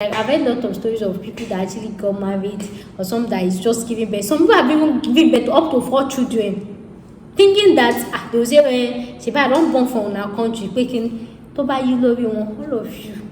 Like I've heard a lot of stories of people that actually got married, or some that is just giving birth. Some people have even given birth to up to 4 children, thinking that they will say, I don't born from our country, making to buy you love you all of you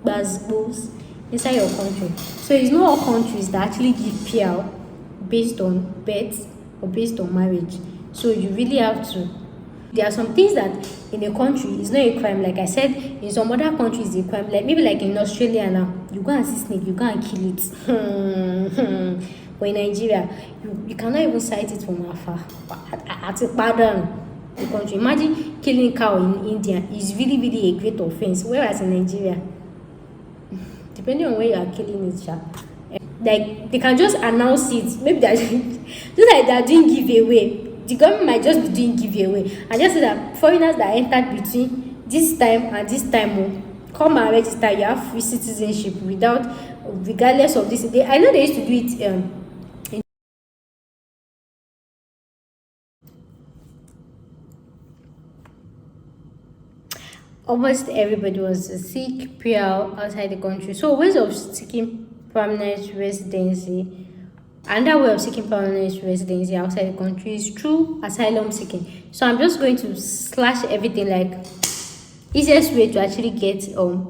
both inside your country. So it's not all countries that actually give PR based on birth or based on marriage. So you really have to. There are some things that in a country is not a crime. Like I said, in some other countries it's a crime. Like maybe like in Australia now, you go and see snake, you go and kill it. But in Nigeria, you cannot even sight it from afar. At a pardon the country. Imagine killing cow in India is really, really a great offense. Whereas in Nigeria, depending on where you are killing it, like they can just announce it. Maybe they're just like they're doing giveaway. The government might just be doing giveaway and just say that foreigners that entered between this time and this time come and register. You have free citizenship regardless of this. I know they used to do it. Almost everybody wants to seek PR outside the country. So ways of seeking permanent residency. Another way of seeking permanent residency outside the country is through asylum seeking. So I'm just going to slash everything, like easiest way to actually get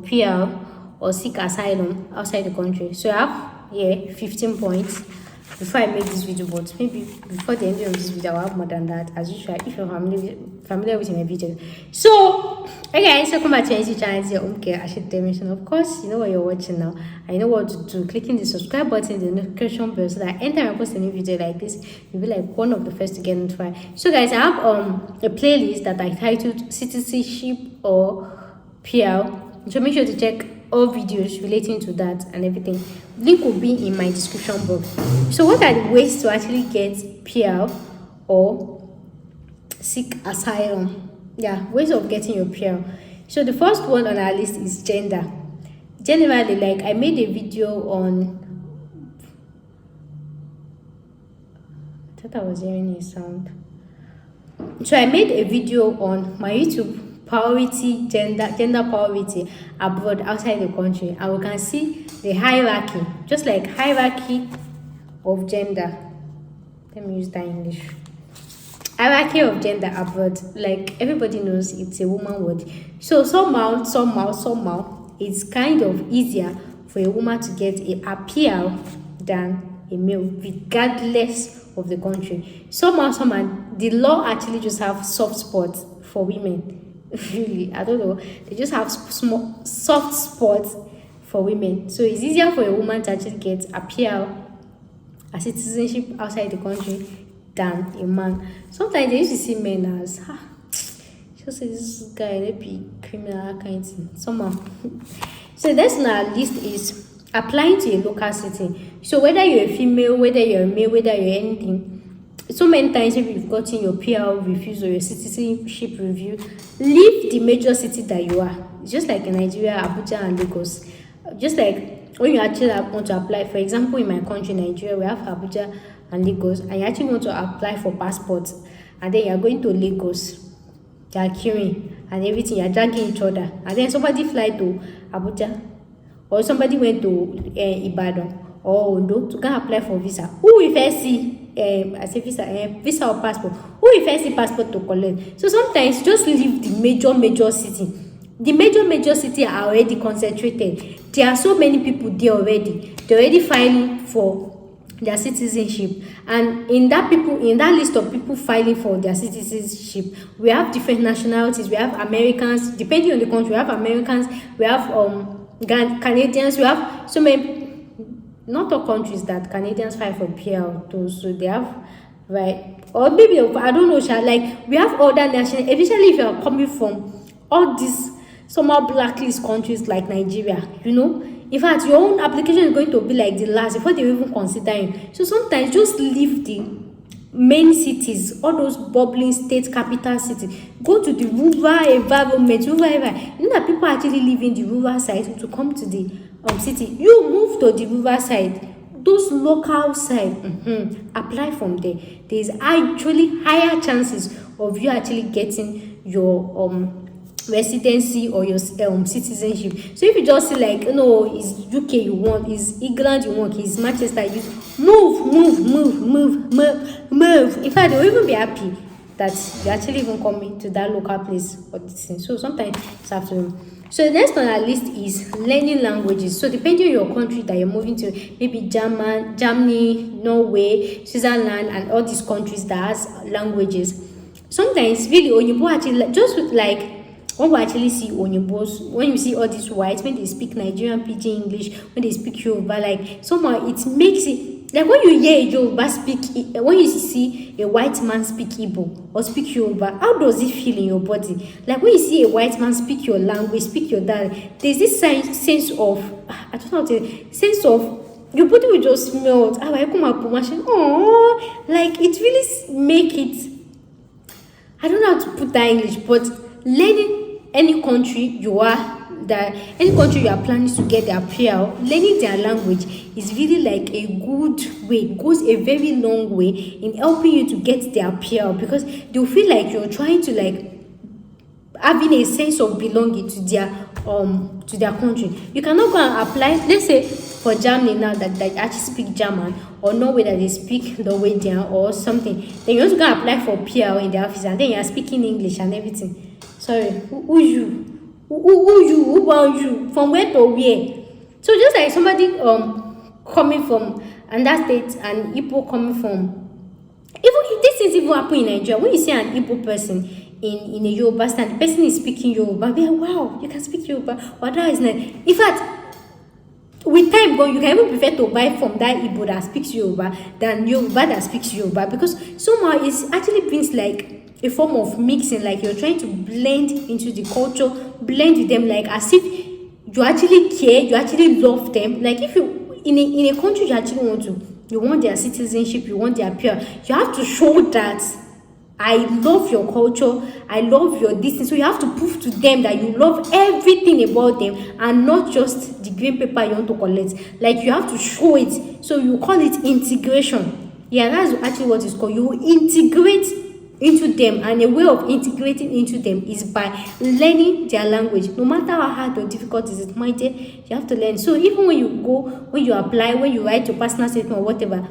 PR or seek asylum outside the country. So I have here 15 points before I make this video, but maybe before the end of this video I'll have more than that, as usual, if you're familiar with my video. So guys, welcome back to my channel. It's your home care mention. Of course, you know what you're watching now. I know what to do. Clicking the subscribe button, the notification bell, so that anytime I post a new video like this, you'll be like one of the first to get notified. So guys, I have a playlist that I titled Citizenship or PR. So make sure to check all videos relating to that and everything. Link will be in my description box. So what are the ways to actually get PR or seek asylum? Yeah, ways of getting your PR. So the first one on our list is gender. Generally, like I made a video on, I thought I was hearing a sound. So I made a video on my YouTube priority, gender priority abroad, outside the country, and we can see the hierarchy, just like hierarchy of gender. Let me use that English. Hierarchy of gender abroad, like everybody knows it's a woman word. So somehow it's kind of easier for a woman to get a PR than a male, regardless of the country. Somehow the law actually just have soft spots for women. Really, I don't know, they just have small soft spots for women. So it's easier for a woman to actually get a PR, a citizenship outside the country, than a man. Sometimes they used to see men as just say this guy may be criminal kind of thing somehow. So next on our list is applying to a local city. So whether you're a female, whether you're a male, whether you're anything, so many times if you've gotten your PR refused or your citizenship review, leave the major city that you are. It's just like in Nigeria, Abuja and Lagos. Just like when you actually want to apply, for example, in my country, Nigeria, we have Abuja and Lagos, and you actually want to apply for passports, and then you're going to Lagos, you're queuing and everything, you're dragging each other, and then somebody fly to Abuja, or somebody went to Ibadan or Ondo to go and apply for visa. Who will first see visa or passport? Who will first see passport to collect? So sometimes just leave the major city. The major city are already concentrated. There are so many people there already. They're already filing for their citizenship, and in that list of people filing for their citizenship, we have different nationalities. We have Americans, depending on the country. We have Americans, we have Canadians, we have so many. Not all countries that Canadians file for PR too, so they have, right? Or maybe I don't know, like we have other national, especially if you are coming from all these somehow blacklist countries like Nigeria, you know. In fact, your own application is going to be like the last before they even consider you. So sometimes just leave the main cities, all those bubbling state capital cities. Go to the rural environment, You know that people actually live in the rural side to come to the city. You move to the rural side, those local side, apply from there. There is actually higher chances of you actually getting your residency or your citizenship. So if you just see like, no, it's UK you want, it's England you want, it's Manchester, you move. In fact, they'll even be happy that you're actually even coming to that local place or this thing. So sometimes it's have to. So the next on our list is learning languages. So depending on your country that you're moving to, maybe Germany, Norway, Switzerland, and all these countries that has languages. Sometimes really Oyinbo actually just like when we actually see Oyinbos, when you see all these whites, when they speak Nigerian pidgin English, when they speak Yoruba, like somehow it makes it like when you hear a Yoruba speak, when you see a white man speak Igbo or speak Yoruba, how does it feel in your body? Like when you see a white man speak your language, speak your dialect, there's this sense of, I don't know how to say, sense of, your body will just melt. Oh, like it really make it, I don't know how to put that in English, but learning any country you are, that any country you are planning to get their PR, learning their language is really like a good way, goes a very long way in helping you to get their PR, because they'll feel like you're trying to like having a sense of belonging to their country. You cannot go and apply, let's say for Germany now that they actually speak German, or Norway that they speak Norwegian or something. Then you also go and apply for PR in the office and then you're speaking English and everything. Sorry, who you? Who bound you? From where to where? So just like somebody coming from another state and Igbo coming from, even this is even happen in Nigeria. When you see an Igbo person in a Yoruba stand, the person is speaking Yoruba, be like, wow, you can speak Yoruba. Or that is nice. In fact, with time you can even prefer to buy from that Igbo that speaks Yoruba than Yoruba that speaks Yoruba, because somehow it actually brings like a form of mixing, like you're trying to blend into the culture, blend with them, like as if you actually care, you actually love them. Like if you in a country you actually you want their citizenship, you want their PR, you have to show that I love your culture, I love your distance. So you have to prove to them that you love everything about them and not just the green paper you want to collect. Like you have to show it. So you call it integration. Yeah, that's actually what it's called. You integrate into them, and a way of integrating into them is by learning their language. No matter how hard or difficult it might be, you have to learn. So even when you apply, when you write your personal statement or whatever,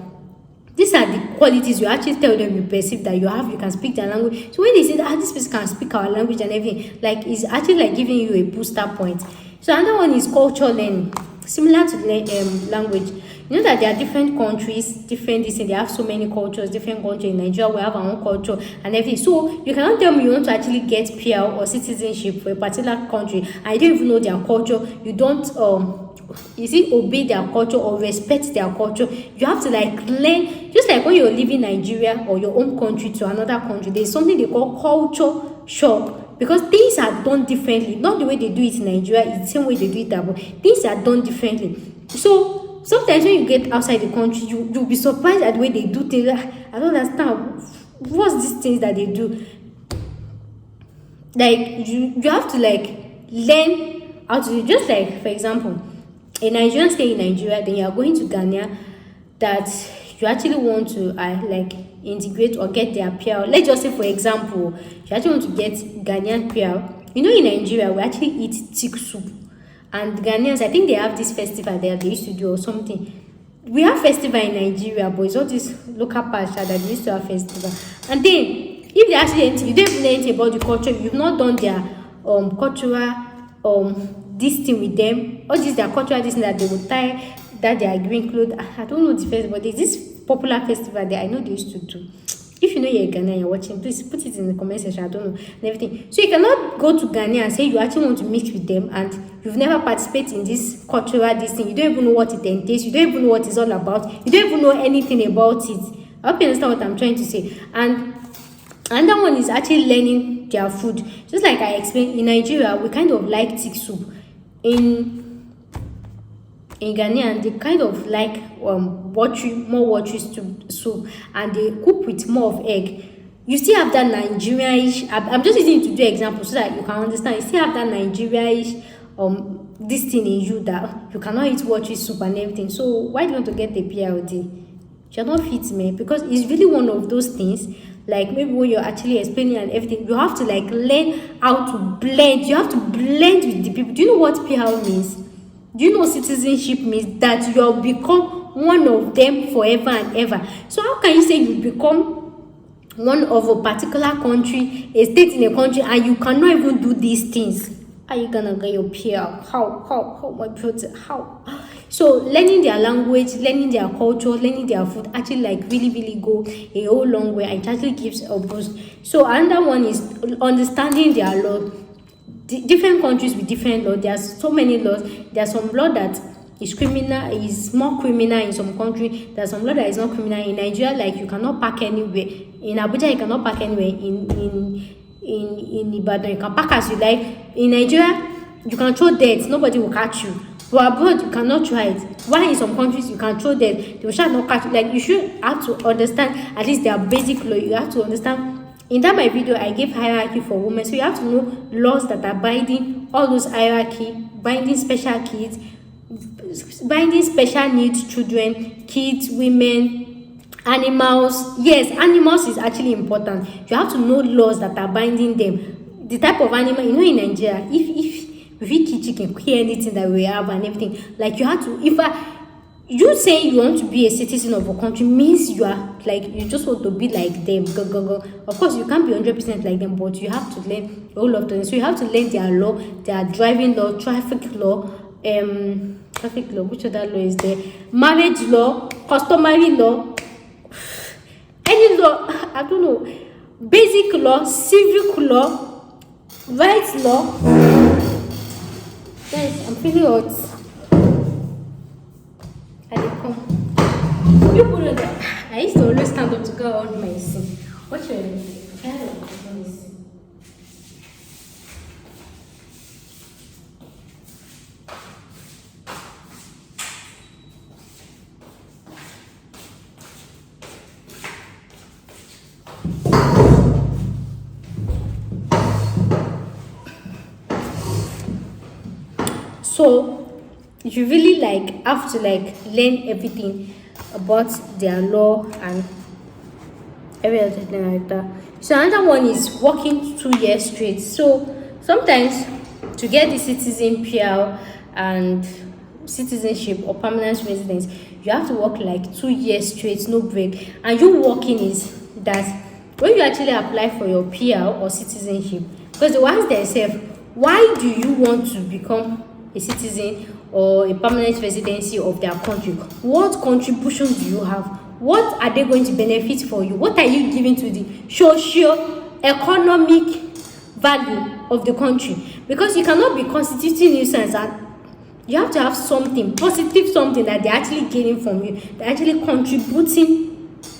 these are the qualities you actually tell them you perceive that you have. You can speak their language. So when they say that this person can speak our language and everything, like it's actually like giving you a booster point. So another one is cultural learning, similar to language. You know that there are different countries, different this, and they have so many cultures, different countries. In Nigeria, we have our own culture and everything. So you cannot tell me you want to actually get PR or citizenship for a particular country and you don't even know their culture. You don't obey their culture or respect their culture. You have to like learn, just like when you're leaving Nigeria or your own country to another country, there's something they call culture shock, because things are done differently. Not the way they do it in Nigeria, it's the same way they do it abroad. Things are done differently. So sometimes when you get outside the country, you'll be surprised at the way they do things. I don't understand. What's these things that they do? Like you have to like learn how to do. Just like, for example, a Nigerian stay in Nigeria, then you are going to Ghana, that you actually want to like integrate or get their PR. Let's just say, for example, you actually want to get Ghanaian PR. You know, in Nigeria, we actually eat thick soup. And Ghanaians, I think they have this festival there they used to do or something. We have festival in Nigeria, but it's all this local pasture that they used to have festival. And then, if they actually you don't even know anything about the culture, you've not done their cultural this thing with them, or this their cultural this thing that they would tie, that they are green clothes. I don't know the festival, but there's this popular festival that I know they used to do. If you know you're Ghana and you're watching, please put it in the comment section. I don't know and everything. So you cannot go to Ghana and say you actually want to mix with them and you've never participated in this cultural this thing. You don't even know what it entails. You don't even know what it's all about. You don't even know anything about it. I hope you understand what I'm trying to say. And another one is actually learning their food. Just like I explained, in Nigeria, we kind of like thick soup. In Ghanaian, they kind of like more watery soup, and they cook with more of egg. You still have that Nigerian-ish. I'm just using it to do examples so that you can understand. You still have that Nigerian-ish this thing in you that you cannot eat watery soup and everything. So why do you want to get the PLD? You're not fit, man, because it's really one of those things. like maybe when you're actually explaining and everything, you have to like learn how to blend. You have to blend with the people. Do you know what PR means? Do you know citizenship means? That you'll become one of them forever and ever. So how can you say you become one of a particular country, a state in a country, and you cannot even do these things? How are you gonna get your PR? How my beauty? How? So learning their language, learning their culture, learning their food actually like really go a whole long way, and it actually gives a boost. So another one is understanding their law. Different countries with different laws. There's so many laws. There's some law that is criminal, is more criminal in some country. There's some law that is not criminal. In Nigeria, like you cannot park anywhere. In Abuja, you cannot park anywhere. In Ibadan, you can park as you like. In Nigeria, you can throw dirt, nobody will catch you. But abroad, you cannot try it. Why in some countries you can throw dirt, they will not catch you. Like you should have to understand at least their basic law. You have to understand. In that my video, I gave hierarchy for women. So you have to know laws that are binding all those hierarchy, binding special kids, binding special needs children, kids, women, animals. Yes, animals is actually important. You have to know laws that are binding them. The type of animal, you know, in Nigeria, if we kill chicken, kill anything that we have and everything, like you have to, you saying you want to be a citizen of a country means you are like, you just want to be like them. Go. Of course, you can't be 100% like them, but you have to learn all of them. So you have to learn their law, their driving law, traffic law, which other law is there? Marriage law, customary law, any law, I don't know, basic law, civic law, rights law. Guys, I'm feeling hot. You put it there. I used to always stand up to go on my sin. What should I do? So you really like have to like learn everything about their law and everything like that. So another one is working 2 years straight. So sometimes to get the citizen PR and citizenship or permanent residence, you have to work like 2 years straight, no break. And you working is that when you actually apply for your PR or citizenship, because they ask themselves, why do you want to become a citizen or a permanent residency of their country? What contribution do you have? What are they going to benefit for you? What are you giving to the socio-economic value of the country? Because you cannot be constituting nuisance, and you have to have something positive, something that they're actually gaining from you. They're actually contributing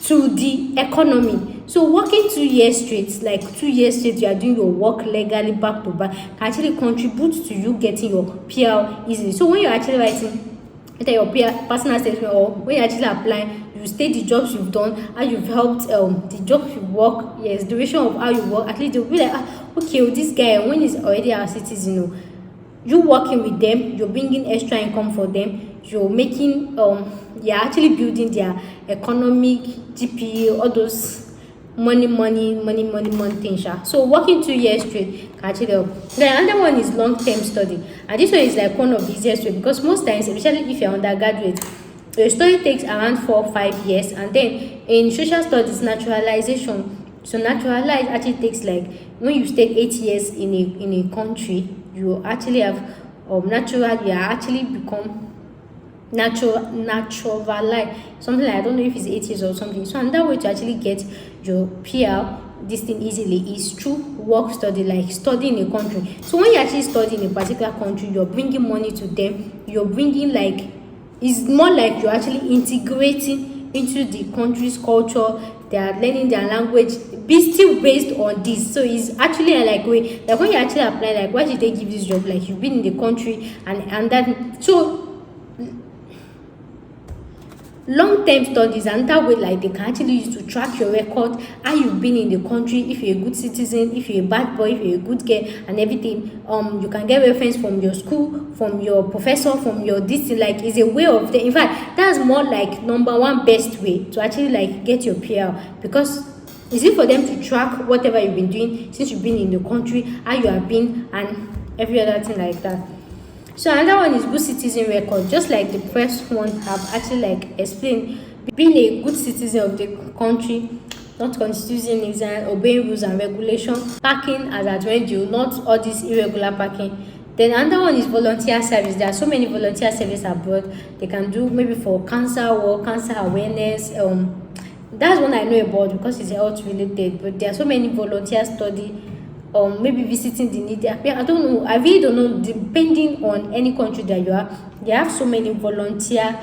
to the economy. So working 2 years straight, like 2 years straight, you are doing your work legally back to back, can actually contribute to you getting your PR easily. So when you're actually writing your PR personal statement, or when you're actually applying, you state the jobs you've done, how you've helped, the jobs you work, yes, duration of how you work. At least they'll be like, okay, well, this guy, when he's already a citizen, you working with them, you're bringing extra income for them, you're making you're actually building their economic GPA, all those money things. So working 2 years straight can actually help. Then another one is long-term study, and this one is like one of the easiest way, because most times, especially if you're undergraduate, your study takes around 4 or 5 years. And then in social studies, naturalization, so naturalize actually takes like, when you stay 8 years in a country, you actually have natural, you actually become naturalized, something like, I don't know if it's 8 years or something. So another way to actually get your PR this thing easily is through work study, like studying in a country. So when you actually study in a particular country, you're bringing money to them, you're bringing like, it's more like you're actually integrating into the country's culture. They are learning their language, be still based on this. So it's actually a like way, like when you actually apply, like, why did they give this job? Like, you've been in the country and that. So long-term studies and that way, like, they can actually use to track your record, how you've been in the country, if you're a good citizen, if you're a bad boy, if you're a good girl and everything. You can get reference from your school, from your professor, from your this thing. Like, it's a way of the, in fact, that's more like number one best way to actually like get your PR, because Is it for them to track whatever you've been doing since you've been in the country, how you have been, and every other thing like that? So another one is good citizen record. Just like the first one have actually like explained, being a good citizen of the country, not confusing exam, obeying rules and regulations, parking as at when due, not all this irregular parking. Then another one is volunteer service. There are so many volunteer service abroad. They can do maybe for cancer work, cancer awareness. That's one I know about because it's health related. But there are so many volunteer study. Maybe visiting the needy. I don't know. I really don't know. Depending on any country that you are, they have so many volunteer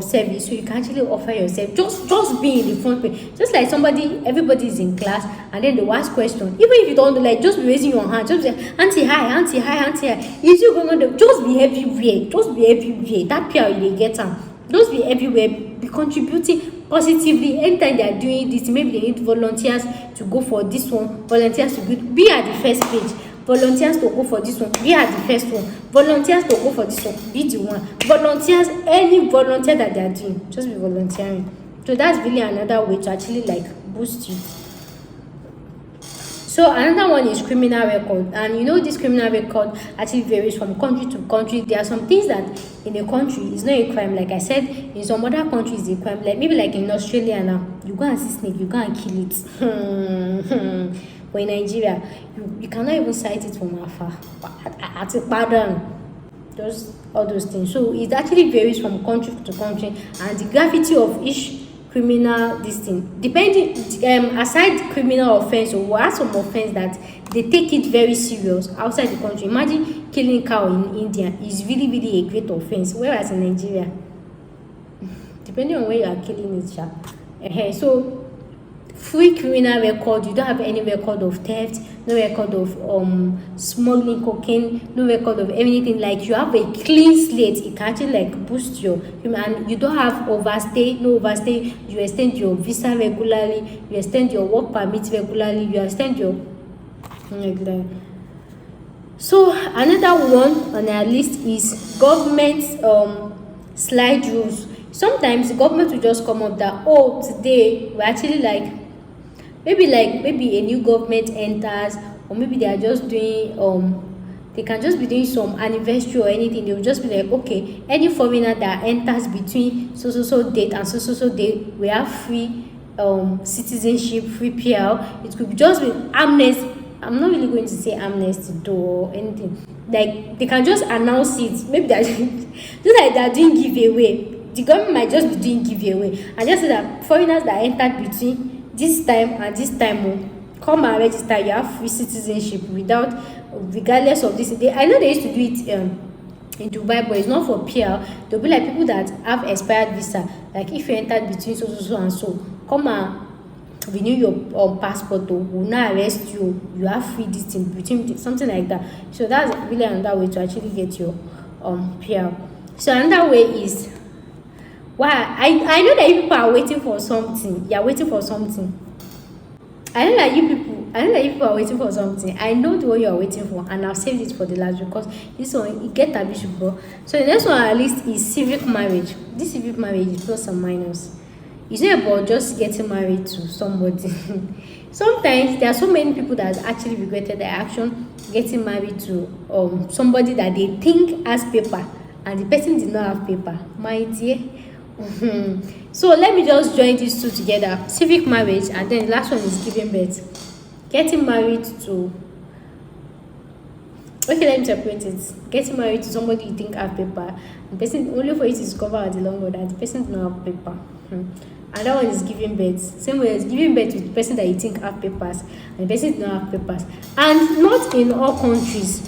service, so you can actually offer yourself. Just be in the front page, just like everybody is in class, and then they ask question. Even if you don't know, like, just be raising your hand, just say auntie hi, auntie hi, auntie hi. Is you going to just be everywhere? Just be everywhere. That PR you get am. Just be everywhere. Be contributing positively. Anytime they are doing this, maybe they need volunteers to go for this one, volunteers to be at the first page, volunteers to go for this one, be at the first one, volunteers to go for this one, be the one, volunteers, any volunteer that they are doing, just be volunteering. So that's really another way to actually like boost you. So another one is criminal record, and you know this criminal record actually varies from country to country. There are some things that in a country is not a crime, like I said. In some other countries, it's a crime. Like maybe like in Australia now, you go and see snake, you go and kill it. But in Nigeria, you cannot even sight it from afar. At a pattern, just all those things. So it actually varies from country to country, and the gravity of each criminal this thing depending aside criminal offense, or what are some offense that they take it very serious outside the country. Imagine killing cow in India is really a great offense, whereas in Nigeria, depending on where you are killing it, so free criminal record. You don't have any record of theft, no record of smuggling cocaine, no record of anything. Like you have a clean slate. It can actually like boost your and you don't have overstay, no overstay. You extend your visa regularly, you extend your work permit regularly, you extend your like that. So another one on our list is government slide rules. Sometimes the government will just come up that, oh, today we're actually like maybe a new government enters, or maybe they are just doing they can just be doing some anniversary or anything. They will just be like, okay, any foreigner that enters between so date and so date, we have free citizenship, free PR. It could just be amnesty. I'm not really going to say amnesty though or anything. Like they can just announce it. Maybe they're just like they're doing giveaway. The government might just be doing giveaway and just say that foreigners that entered between this time and this time, come and register. You have free citizenship regardless of this. I know they used to do it in Dubai, but it's not for PR. They'll be like people that have expired visa. Like if you entered between so and so, come and renew your passport. Will not arrest you. You have free this thing between something like that. So that's really another way to actually get your PR. So another way is, why I know that you people are waiting for something. You are waiting for something. I know that you people are waiting for something. I know the one you are waiting for, and I've saved it for the last because this one it get a bit sugar. So the next one on our list is civic marriage. This civic marriage is plus and minus. It's not about just getting married to somebody. Sometimes there are so many people that actually regretted their action getting married to somebody that they think has paper, and the person did not have paper. My dear. So let me just join these two together: civic marriage, and then the last one is giving birth. Getting married to, okay, let me separate it. Getting married to somebody you think have paper, the person only for you to discover at the long run that the person does not have paper. And that one is giving birth. Same way as giving birth to the person that you think have papers, and the person does not have papers. And not in all countries.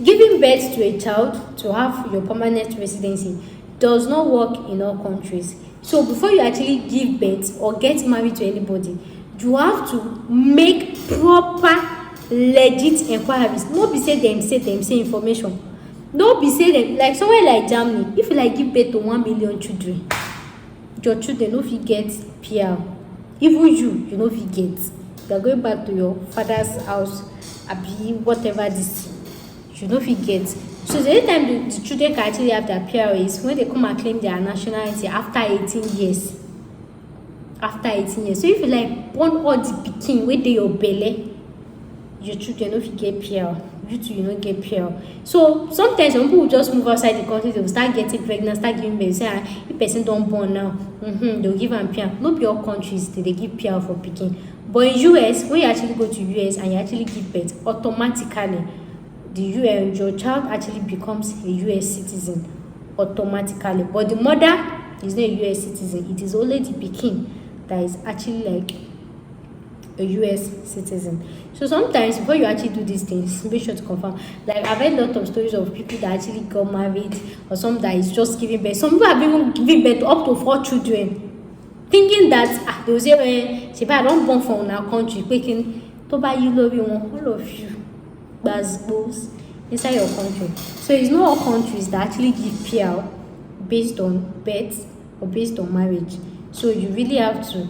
Giving birth to a child to have your permanent residency does not work in all countries. So before you actually give birth or get married to anybody, you have to make proper legit inquiries. No be say them say information. No be say them like somewhere like Germany. If you like give birth to 1 million children, your children no fit get PR. Even you no fit get. You are going back to your father's house, abi whatever this, you no fit get. So the only time the children can actually have their PR is when they come and claim their nationality after 18 years. after 18 years. So if you like born all the pikin wey dey your belle, your children no fit get PR, you too you no get PR. So sometimes some people just move outside the country, they will start getting pregnant, start giving birth, say if person don born now, they'll give am PR. No be all countries they give PR for pikin. But in US, when you actually go to US and you actually give birth, automatically your child actually becomes a US citizen automatically. But the mother is not a US citizen. It is only the pikin that is actually like a US citizen. So sometimes before you actually do these things, make sure to confirm. Like I've heard a lot of stories of people that actually got married, or some that is just giving birth. Some people have even given birth to up to 4 children, thinking that they will say, I don't born from our country, quicken to buy you love you all of you both inside your country. So it's not all countries that actually give PR based on birth or based on marriage. So you really have to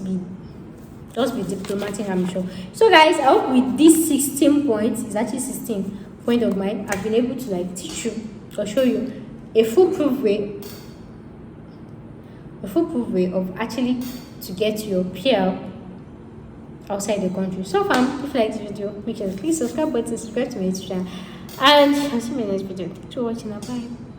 be diplomatic, I'm sure. So guys, I hope with these 16 points, it's actually 16 points of mine, I've been able to like teach you or show you a foolproof way of actually to get your PR outside the country. So far, if you like this video, make sure to please subscribe button, subscribe to my YouTube channel, and I'll see you in my next video. Thanks for watching. Bye.